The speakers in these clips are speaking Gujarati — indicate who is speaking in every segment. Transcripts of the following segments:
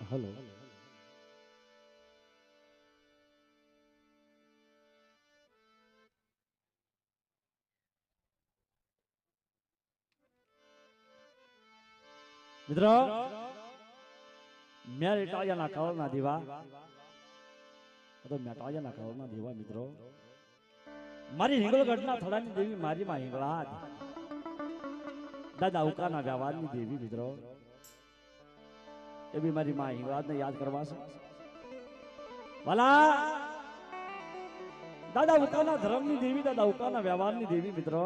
Speaker 1: હલો મિત્રો મેરે ટાયાના કવળના દીવા તો મેટાયાના કવળના દીવા મિત્રો મારી હિંગળગઢના થડાની દેવી મારી માં હિંગળા દાદા ઉકાના વ્યવહારની દેવી મિત્રો એ બી મારી માં હિંગળાજને યાદ કરવા છે વાલા દાદા ઉકાના ધર્મની દેવી દાદા ઉકાના વ્યવહારની દેવી મિત્રો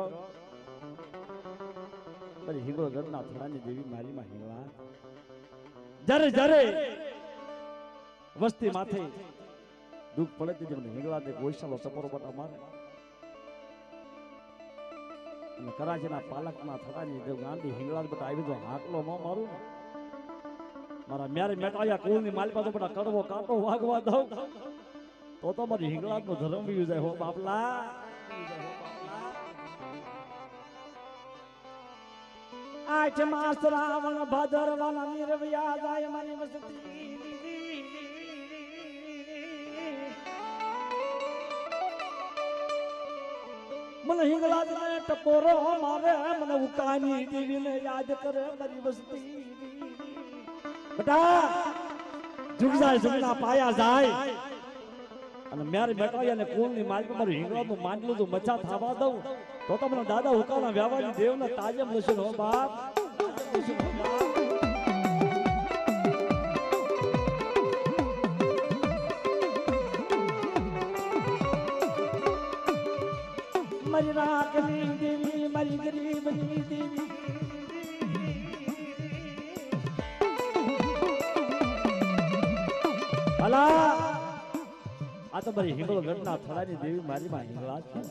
Speaker 1: મારી હિંગળગઢના થડાની દેવી મારી માં હિંગળા જ્યારે જ્યારે વસ્તી માથે દુઃખ પડે તે મને હિંગળા દે ગોઈશાલો સપોરો બટા મારે અને કરાચીના પાલકના થડાની દેવ ગાંધી હિંગળા બટા આવી તો હાકલો ન મારું ને મારા મ્યારે મેટાયા કુળની માલપા તો બટા કડવો કાંટો વાગવા દઉં તો મારી હિંગળાનો ધર્મ વી જાય હો બાપલા આઠ માસ રાવણ ભાદરવાના નિરવ્યા જાય મારી વસતી મને હિંગળા ને ટપોરો મારે મને ઉકાની દેવીને યાદ કરે મારી વસતી બેટા જુગ જાય જમના પાયા જાય અને મારી બેટાયાને કુળની માલપા મારું હિંગળાનું માંડલું તો મચા થાવા દઉં તો મને દાદા ઉકાના વ્યવહારની દેવને તાજમ લશે હો બાપ મારી રાખની દેવી મારી ગરીબની દેવી અલા આ તો મારી હિંગળગઢના થડાની દેવી મારી માં હિંગળા છે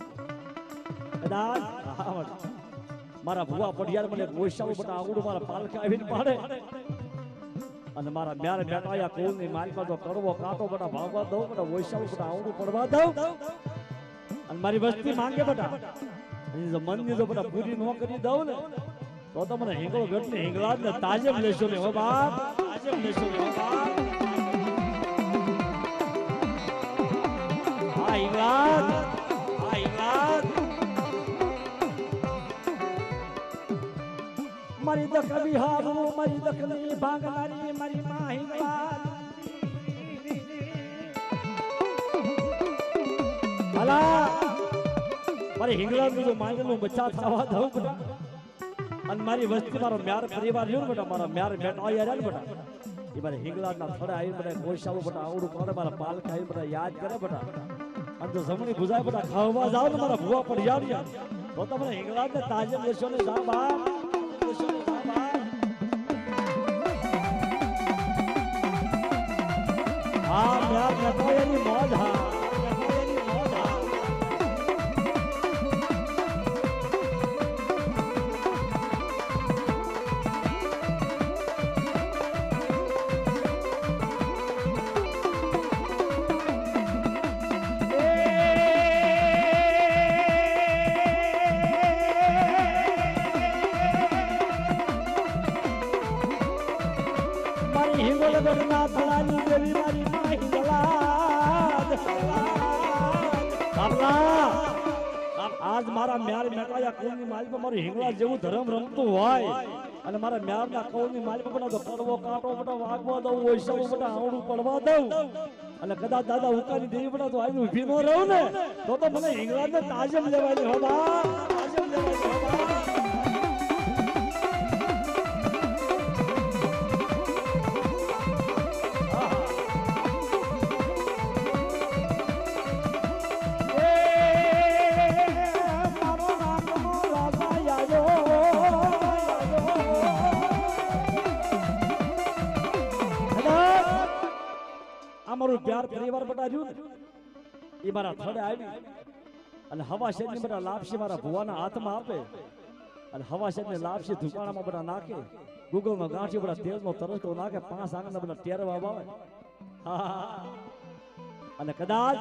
Speaker 1: કદાચ મારા ભુવા પડિયાર મને ગોઈશાઓ બટા આંગળું મારા પાલકે આવીને પાડે અને મારા મ્યારે બેટાયા કોલની માલકા તો કડવો કાંટો બટા ભાગવા દઉં બટા ગોઈશાઓ બટા આંગળું પડવા દઉં અને મારી વસ્તી માંગે બટા જો મનની જો બટા પૂરી ન કરી દઉં ને તો મને હિંગળગઢની હિંગળા ને તાજમ લેશો ને હો બાપ તાજમ લેશો ને હો બાપ આ હિંગળા મારી દખ બિહારું મારી દખની ભાંગનારી મારી માં હિંગળા ભલા મારી હિંગળાનું જો માંગલું બચ્ચા થવા દઉં બેટા અને મારી વસ્તી મારો મ્યાર પરિવાર રહ્યો બેટા મારા મ્યાર બેટા રહ્યા બેટા એ મારી હિંગળાના થોડા આવી બેટા ગોઈશાઓ બેટા આવડું પડે મારા પાલકા આવી બેટા યાદ કરે બેટા અને તો જમણી ભુજાય બેટા ખાવા જાવ ને મારા ભુવા પડી જાવ તો તમને હિંગળાને તાજમ લેશો ને જા બાપ હા મ્યાર નટવાયાની મોજ હા હિંગળગઢના થડાની દેવી મારી માં હિંગળા આજ મારા મ્યાર મેટાયા કુળની માલપા મારું હિંગળા જેવું ધર્મ રમતું હોય અને મારા મ્યારના કુળની માલપા બના તો કડવો કાંટો બટા વાગવા દઉં ઓઈસા બટા આવડું પડવા દઉં અને કદાચ દાદા ઉકાની દેવી બના તો આવી ઊભી ન રહું ને તો મને હિંગળાને તાજમ લેવાની હો બા તાજમ લેવાની હો બા અમારું પ્યાર પરિવાર બટાવ્યું ને એ મારા થડે આવી અને હવા શેરની બધા લાપસી મારા ભુવાના હાથમાં આપે અને હવા શેરની લાપસી ધુકાણામાં બધા નાખે ગુગલમાં ગાંઠી બધા તેલનો તરસકો નાખે 5 આંગણા બધા ટેરવા આવે અને કદાચ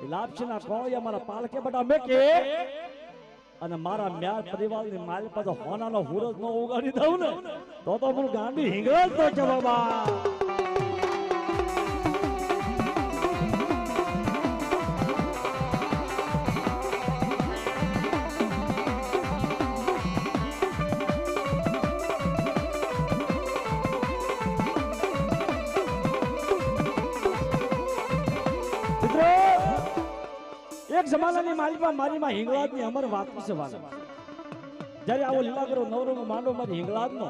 Speaker 1: એ લાપસીના કોળિયા મારા પાલકે બધા મેકે અને મારા મ્યાર પરિવારની માલ પર હોનાનો હુરજ ન ઉગાડી દઉં ને તો હું ગાંડી હિંગળા જ તો જવાબા એક જમાનાની માલિકા મારી માં હિંગળાજની અમર વાત છે વાલા. જ્યારે આવો લીલાગરો નવરંગ માંડો મારી હિંગળાજનો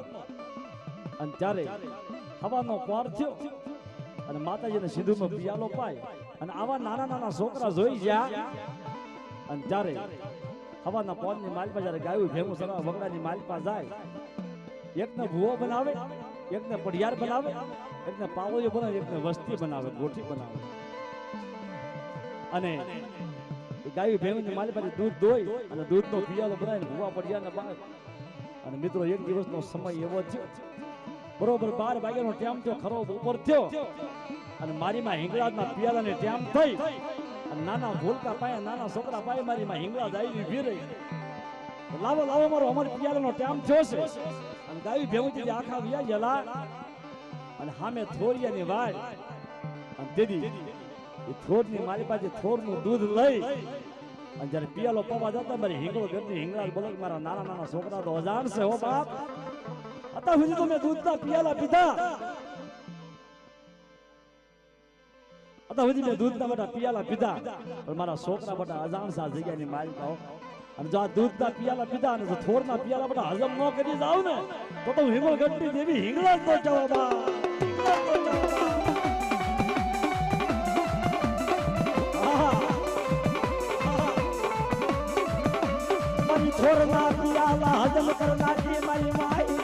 Speaker 1: અને ત્યારે હવાનો પાર થયો અને માતાજીને સિંધુમાં પિયાલો પાય અને આવા નાના નાના છોકરા જોઈ ગયા અને ત્યારે હવાના પોરની માલિકા જ્યારે ગાયું ભેગું સરા વગડાની માલિકા જાય એકને ભૂવો બનાવે એકને પડિયાર બનાવે એકને પાવોયો બનાવે એકને વસ્તી બનાવે ગોઠી બનાવે અને ગાયું ભેગુંની માલિકા દૂધ દોઈ અને દૂધનો પિયાલો બનાવીને ભૂવા પડિયારને બાય અને મિત્રો એક દિવસનો સમય એવો થયો બરોબર 12 વાગ્યાનો ટાઈમ થયો ખરો ઉપર થયો અને મારી માં હિંગળાજના પિયાલાને ટાઈમ થઈ અને નાના ભૂલકા પાયા નાના છોકરા પાય મારી માં હિંગળાજ આવી ઊભી રહી લાવો લાવો મારો અમાર પિયાલાનો ટાઈમ થયો છે અને ગાયું ભેગું આખા વિયા ગયેલા અને સામે થોરિયાની વાડ અને દીદી એ થોરની મારી પાસે થોરનું દૂધ લઈ અને જ્યારે પિયાલો પવા જતા મારી હિંગળો ઘરની હિંગળાજ બોલે મારા નાના નાના છોકરા તો અજાણ છે હો બાપ અત્યાર સુધી તો મેં દૂધના પિયાલા પીધા અત્યાર સુધી મેં દૂધના બધા પિયાલા પીધા પણ મારા છોકરા બધા અજાણ છે આ જગ્યાની માલિકા અને જો આ દૂધના પિયાલા પીધા અને જો થોરના પિયાલા બધા હજમ ન કરી જાવ ને તો હિંગળ ઘરની દેવી હિંગળાજ તો જાવ બા થોરના પિયાલા હજમ કરનારી મારી માઈ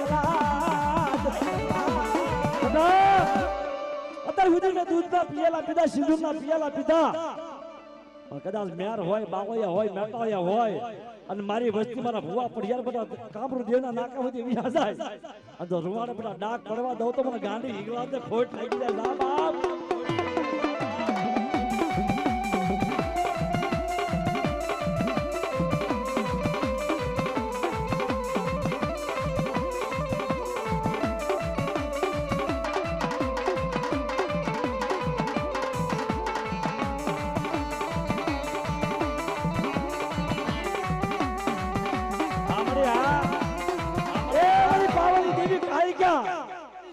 Speaker 1: અત્યાર સુધી મેં દૂધના પિયાલા પીધા સિંદૂરના પિયાલા પીધા પણ કદાચ મેર હોય બાવળિયા હોય મેટાળિયા હોય અને મારી વસ્તી મારા ભૂવા પડિયાર બધા કામરૂ દેવના નાકા સુધી વ્યા જાય અને તો રૂવાડે બધા ડાક પડવા દઉં તો મને ગાંડી હિંગળાજને ખોટ લાગી જાય ના બાપ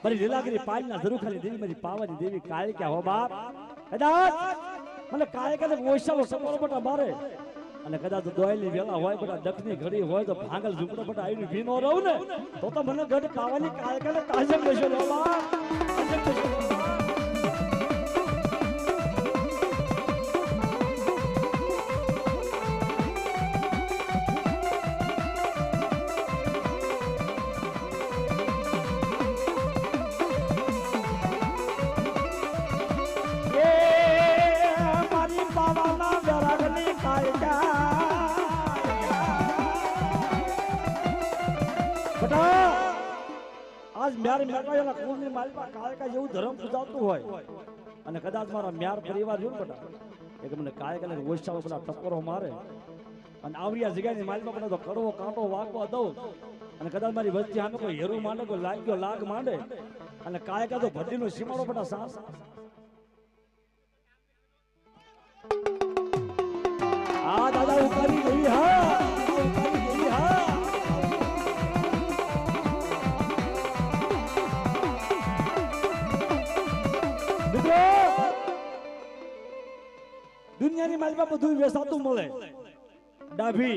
Speaker 1: મારી લીલાગીરી પાલના જરૂર ખાલી દેવી મારી પાવાની દેવી કાળિકા હો બાપ કદાચ મને કાળિકાને ઓછાનો સપોરો બટા મારે અને કદાચ દોયલી વેલા હોય બટા દખની ઘડી હોય તો ભાંગલ ઝૂંપડો બટા આવી ભીનો રહું ને તો મને ગઢ પાવાની કાળિકાને તાજમ લેશો હો બાપ તાજમ લેશો આજ મ્યાર મેળવાયેલા કુળની માલિકા કાળકા જેવું ધર્મ પૂજાતું હોય અને કદાચ મારા મ્યાર પરિવાર જોયું બેટા એક મને કાળકાને ઓછાઓ બધા ટપોરો મારે અને આવડિયા જગ્યાની માલિકા બધા તો કડવો કાંટો વાગવા દઉં અને કદાચ મારી વચ્ચે સામે કોઈ હેરું માંડે કોઈ લાગ્યો લાગ માંડે અને કાળકા તો ભટ્ટીનો સીમાડો બેટા સાસ આ દાદા ઉતારી ગઈ હા ઉતારી ગઈ હા દુનિયાની માલિકા બધું વેચાતું મળે ડાભી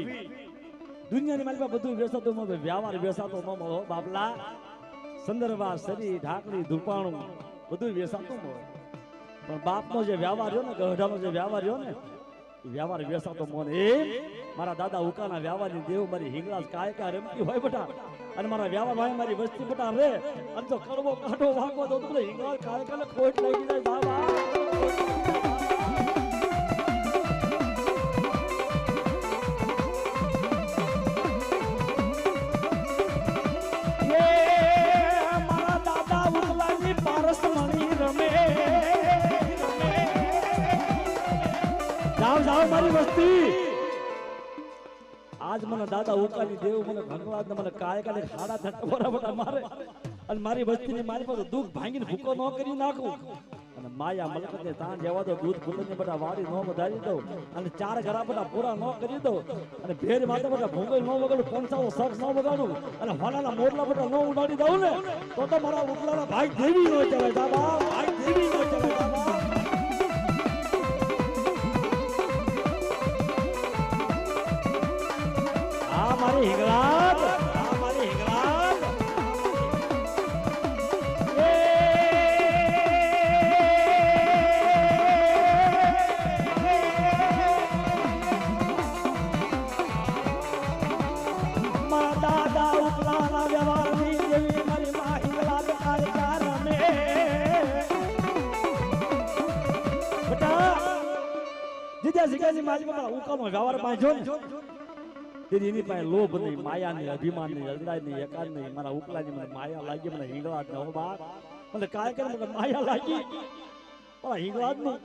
Speaker 1: દુનિયાની માલિકા બધું વેચાતું મળે વ્યવહાર વેચાતો ન મળે બાપલા સંદર્ભા શરી ઢાકડી ધૂપાણું બધું વેચાતું મળે પણ બાપનો જે વ્યવહાર રહ્યો ને ગઢાનો જે વ્યવહાર રહ્યો ને એ વ્યવહાર વેચાતો મળે એમ મારા દાદા ઉકાના વ્યવહારની દેવ મારી હિંગળાજ કાયકા રમતી હોય બટા અને મારા વ્યવહાર ભાઈ મારી વસ્તી બટા રે અને તો કડવો કાઢો વાગો તો હિંગળાજ કાયકાને ખોટ લાગી જાય બાબા મારી વસ્તી આજ મને દાદા ઉકાની દેવ મને ભગવાન મને કાયકાને ખાડા ધટકોરા બટા મારે અને મારી વસ્તીની મારી પાસે દુઃખ ભાંગીને ભૂકો ન કરી નાખું અને માયા મલકતને તાણ જવા દો દૂધ ફૂલને બધા વાડી ન વધારી દઉં અને ચાર ઘરા બધા પૂરા ન કરી દઉં અને ભેર માથે બધા ભૂંગળ ન વગાડું પંચાવો શખ્સ ન વગાડું અને હોનાના મોરલા બધા ન ઉડાડી દઉં ને તો મારા ઉકલાના ભાઈ દેવી ન કહેવાય દાદા ભાઈ દેવી ન કહેવાય દાદા જીજા જીગાની માલમાં ઉકાનો વ્યવહાર બાંધ્યો ને તેની એની પાસે લોભ નહીં, માયા નહીં, અભિમાન નહીં, અજરાય નહીં, એકાદ નહીં. મારા ઉકલાની મને માયા લાગી, મને હિંગળાજ ને હો બાપ મને કાય કરે મને માયા લાગી. મારા હિંગળાજ નું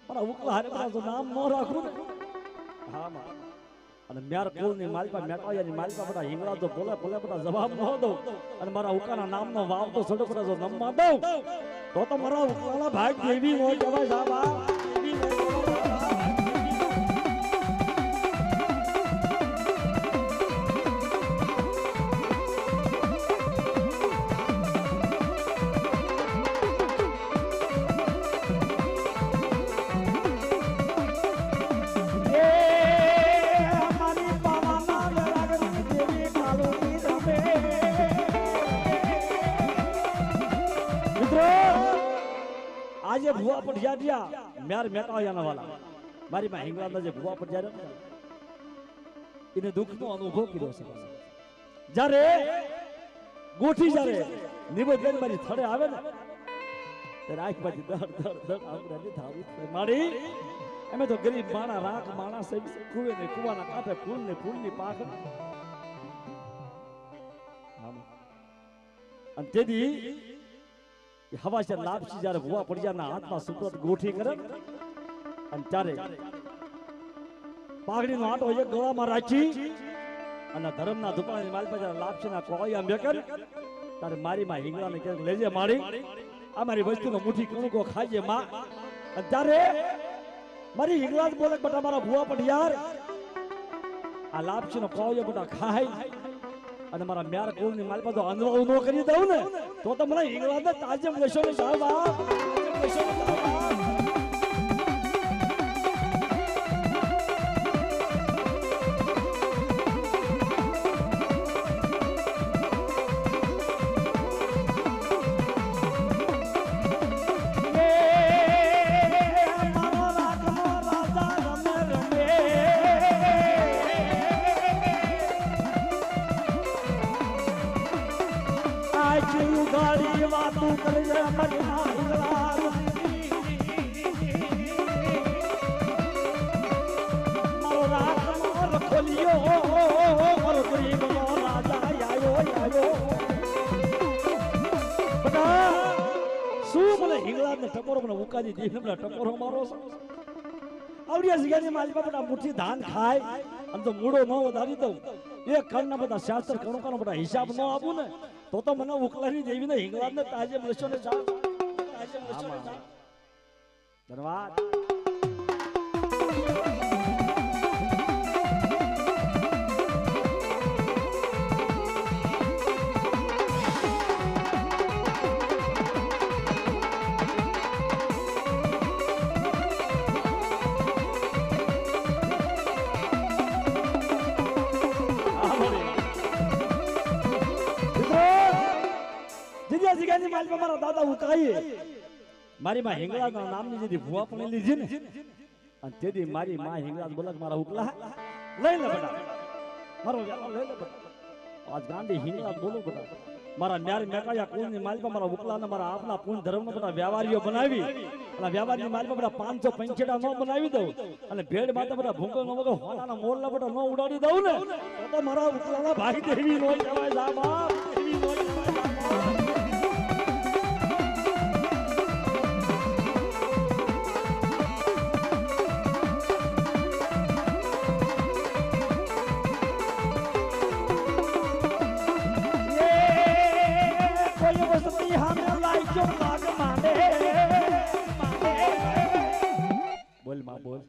Speaker 1: મારા ઉકલા હારે મારા નામ ન રાખું ને. હા માં અને મ્યાર કુળની માલિકા મેટાયાની માલિકા બધા હિંગળા તો બોલે બોલે બધા જવાબ ન દઉં અને મારા ઉકાના નામનો વાવ તો સડો પર જો નમવા દઉં તો મારા ઉકલાના ભાગ દેવી હોય કહેવાય સાબા દેવી હોય. આજે ભુવા પઢિયારિયા મ્યાર મેટાયાના વાલા મારી માં હિંગળાના જે ભુવા પઢિયારિયા એને દુઃખનો અનુભવ કર્યો છે. જ્યારે ગોઠી જ્યારે નિબોધ મારી થડે આવે ને ત્યારે આંખ માંથી દર દર દર આંગળાની ધારું થાય મારી. અમે તો ગરીબ માણા રાખ માણા સબ કુવે ને કુવાના કાંઠે ફૂલ ને ફૂલની પાખ અને તેથી હવાશર લાપસી જ્યારે ભુવા પડિયાના હાથમાં સુપ્રત ગોઠી કરે અને ત્યારે પાઘડીનો આટો એક ગળામાં રાખી અને ધર્મના દુકાનની માલપા જ્યારે લાપસીના કોળિયા મેકર ત્યારે મારી માં હિંગળાને કે લેજે મારી આ મારી વસ્તુનો મુઠ્ઠી કણકો ખાજે માં. અને ત્યારે મારી હિંગળા જ બોલે બટા મારા ભુવા પડિયાર આ લાપસીનો કોળિયો બટા ખાય અને મારા મ્યાર કુળની માલપા તો અંધવાળું ન કરી દઉં ને તો મને હિંગળાને તાજમ લેશો ને સાહેબ લેશો ને ગાડી વાતું કરે મારી હિંગળા મારો રાખ ખોલ્યો મારો ગરીબ નો રાજા આયો આયો બટા શું મને હિંગળા ને ટકોરો મને ઉકાદી દીને મને ટકોરો મારો છે. આવડિયા જગ્યાની માલપા બટા મુઠ્ઠી ધાન ખાય અને તો મૂડો ન વધારી દઉં એક ખંડના બધા શાસ્ત્ર કણોકાનો બધા હિસાબ ન આપું ને તો મને ઉકલાની દેવીને હિંગળાને તાજે મળશો ને સાહેબ તાજે મળશો ને સાહેબ. ધન્યવાદ. જીગાની માલમાં મારા દાદા ઉકાઈએ મારી માં હિંગળાના નામની જેથી ભુવા પણ લીધી ને અને તેથી મારી માં હિંગળા બોલે મારા ઉકલા લઈ લે બેટા મારો વેલો લઈ લે બેટા. આજ ગાંધી હિંગળા બોલો બેટા મારા ન્યારી મેકાયા કુળની માલમાં મારા ઉકલાને મારા આપના પૂર્ણ ધર્મનો બધા વ્યવહારીઓ બનાવી અને વ્યવહારની માલમાં બધા 500 પંખેડા ન બનાવી દઉં અને ભેડ માતા બધા ભૂંગલ ન વગર હોનાના મોરલા બધા ન ઉડાડી દઉં ને તો મારા ઉકલાના ભાઈ દેવી નો કહેવાય સાબા દેવી નો કહેવાય સાબા. બોલ માં બોલ.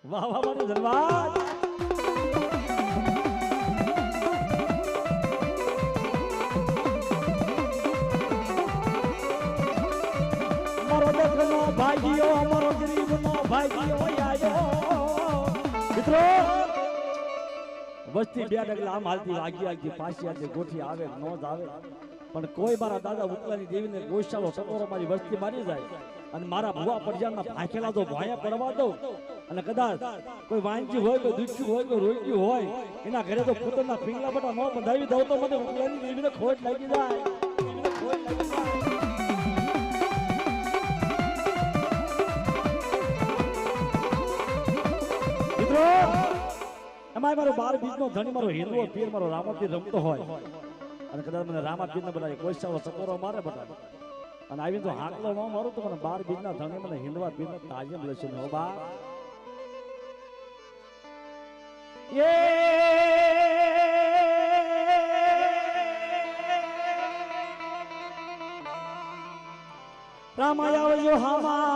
Speaker 1: વાહ વાહ મારો ધન્યવાદ. મારો દખનો ભાઈઓ મારો ગરીબનો ભાઈઓ આયો મિત્રો વસ્તી બે ડગલા આમ હાલતી આગી આગી પાછી આજે ગોઠી આવે ન જ આવે પણ કોઈ મારા દાદા ઉકલાની દેવીને ગોશાળો સકોરો મારી વસ્તી મારી જાય અને મારા ભુવા પડિયાના ભાખેલા તો ભાયા પડવા દઉં અને કદાચ કોઈ વાંચી હોય કોઈ દુખ્યું હોય કોઈ રોગ્યું હોય એના ઘરે તો પોતાના પિંગલા બટા ન બંધાવી દઉં તો મને ઉકલાની દેવીને ખોટ લાગી જાય ખોટ લાગી જાય. અમાય મારો 12 બીજનો ધણી મારો હિન્દુઓ પીર મારો રામાપીર રમતો હોય અને કદાચ મને રામાપીરને બનાવી કોઈસાવો સકોરો મારે બટા અને આવીને તો હાકલો ન મારું તો મને 12 બીજના ધણી મને હિન્દવા પીરનો તાજીમ લેશે ને હો બા એ રામાય આવજો હામા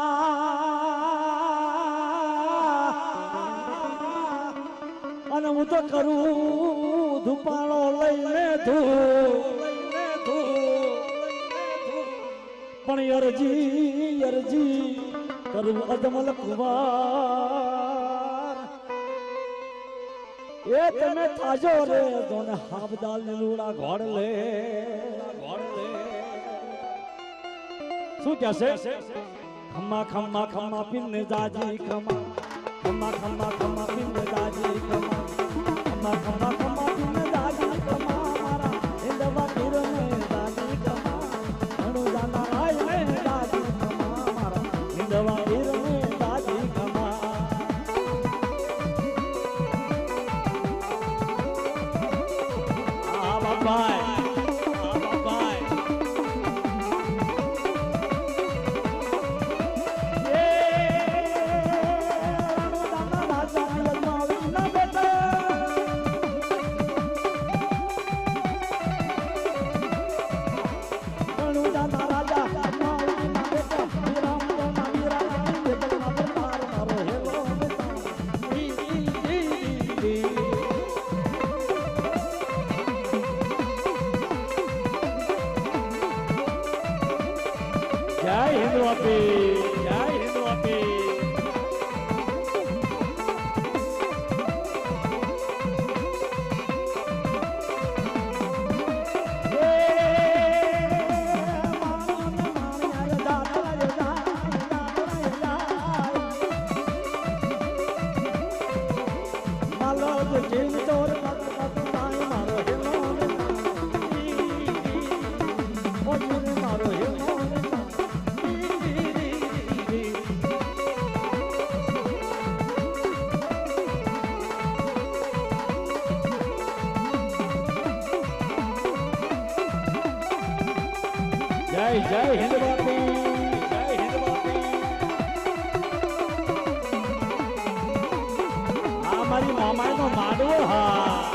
Speaker 1: અને હું તો કરું ધુપાળો લઈને પણ અરજી કરું અદમલ કુવાર એ તમે થાજો રે જોને હાબદાલ લીલુડા ઘોડ લે શું કહેશે ખમ્મા ખમ્મા ખમ્મા પિન્ને જાજી ખમ્મા પિન્ને જાજી ખમ્મા ખમ્મા પિન્ને જાજી ખમ્મા મારા હિંદવા કિરને જાજી ખમ્મા અણુ જાના રાય ને જાજી ખમ્મા મારા હિંદવા કિરને જાજી ખમ્મા આ બાબાય જય હિન્દુ આપી જય હિન્દ બાપી આ મારી મામાનો માંડવો હા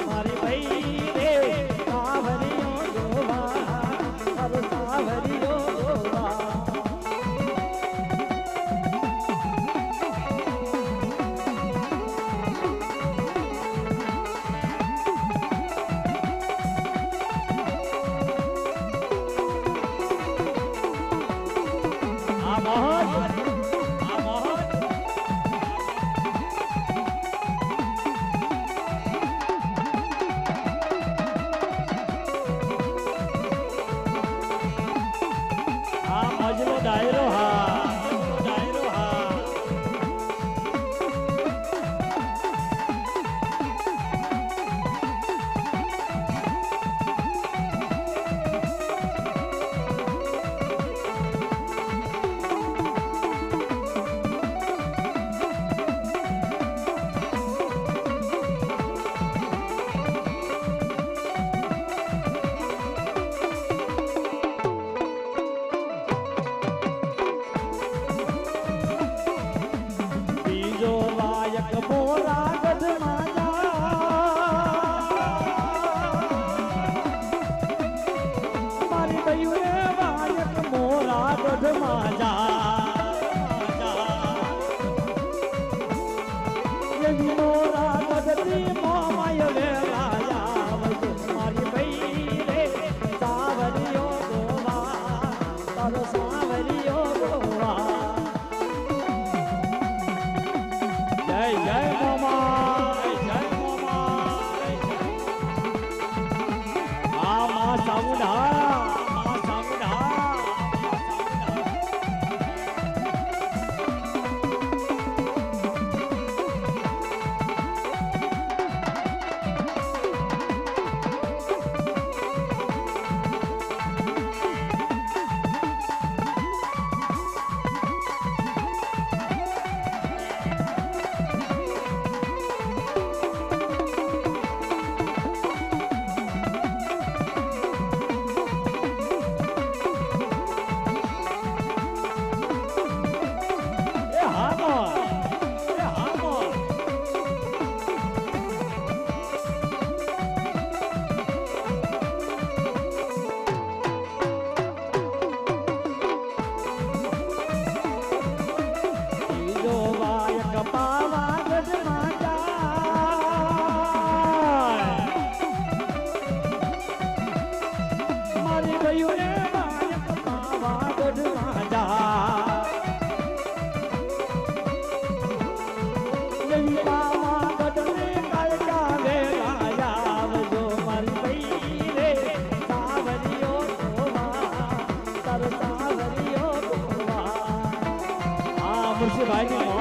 Speaker 1: મારી ભાઈ જમીનો રાગતી મોમાય વેલાયા મારી ભાઈ રે સાવરિયો ગોવા તારો સાવરિયો ગોવા જય જય મોમા જય મોમા આ મા સામુડા ભાઈ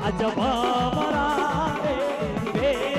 Speaker 1: અજભા મારા રે બે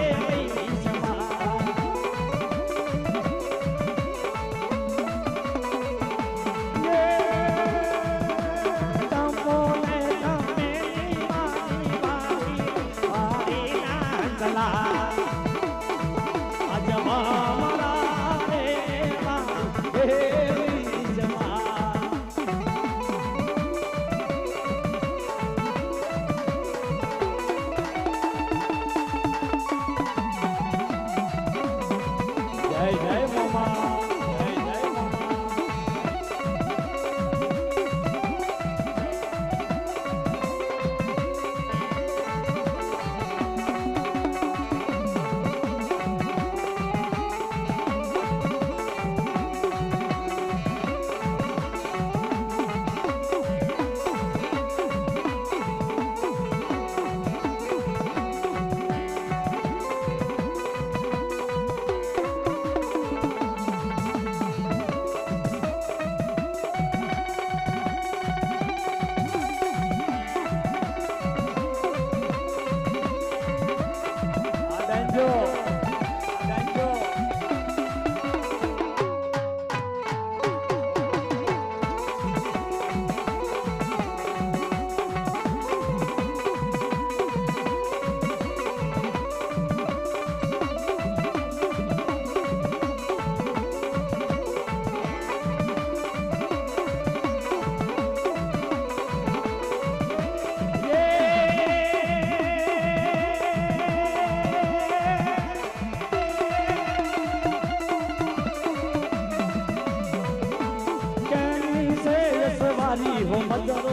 Speaker 1: હો મદરો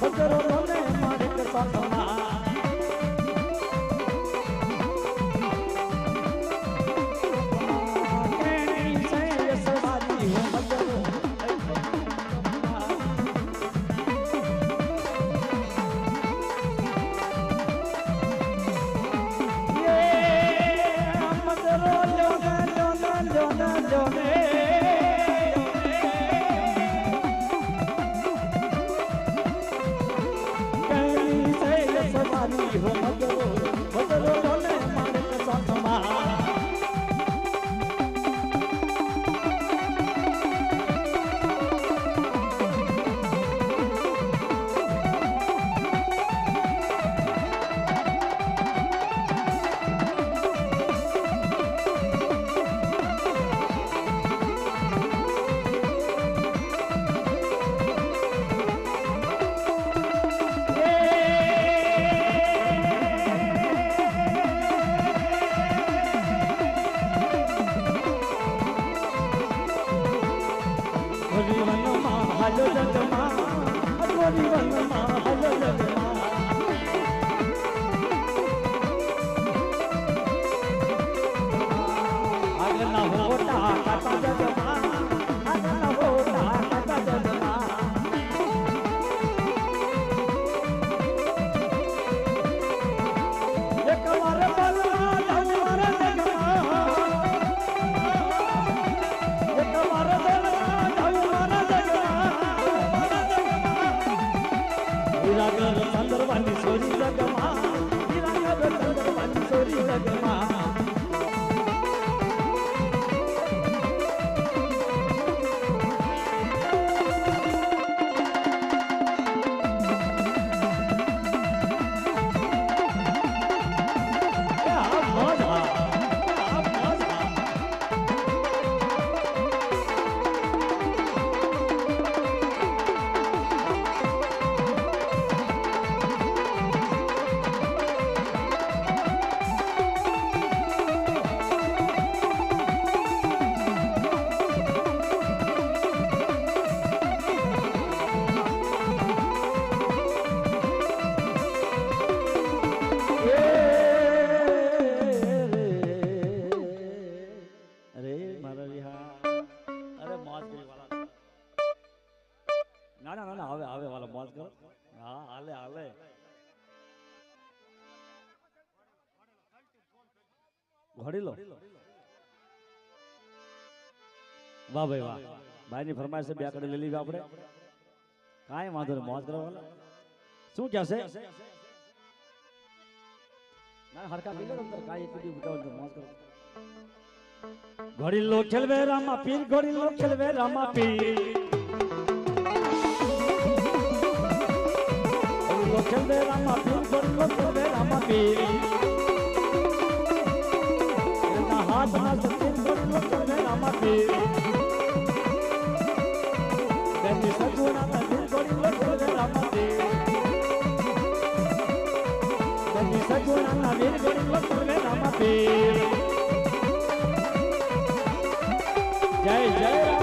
Speaker 1: મદરો મને મારે કસમા કેની સે સવારી હો મદરો યે મદરો જોને હો મદરો મદરો ને મારે કસમા હલો જગમાં હલો જીવનમાં હલો જગમાં આગના હોટા કાકા જગમાં આગના હોટા કાકા જગમાં એક વાર બલવા જાઉં મારા જગમાં એક વાર બલવા જાઉં મારા હીરાગર ચંદ્રવાની સોરી જગમાં હીરાગર ચંદ્રવાની સોરી જગમાં ઘડી લો વાહ ભાઈ વાહ ભાઈ ની ફરમાઈશ છે બે આકડે લઈ લીધા આપણે કાંઈ વાંધો નહીં મોજ કરવા શું કહેશે ના હરકા કે અંદર કાઈ કીધી બતાવો તો મોજ કરો ઘડી લો ખેલવે રામા પીર ઘડી લો ખેલવે રામા પીર લો ખેલવે રામા પીર ઘડી લો ખેલવે રામા પીર એના હાથ માં સતીર ઘડી લો ખેલવે રામા પીર બેની સગુણા ના દિલ ઘડી લો ખેલવે રામા પીર બેની સગુણા ના દિલ ઘડી લો ખેલવે રામા પીર જય જય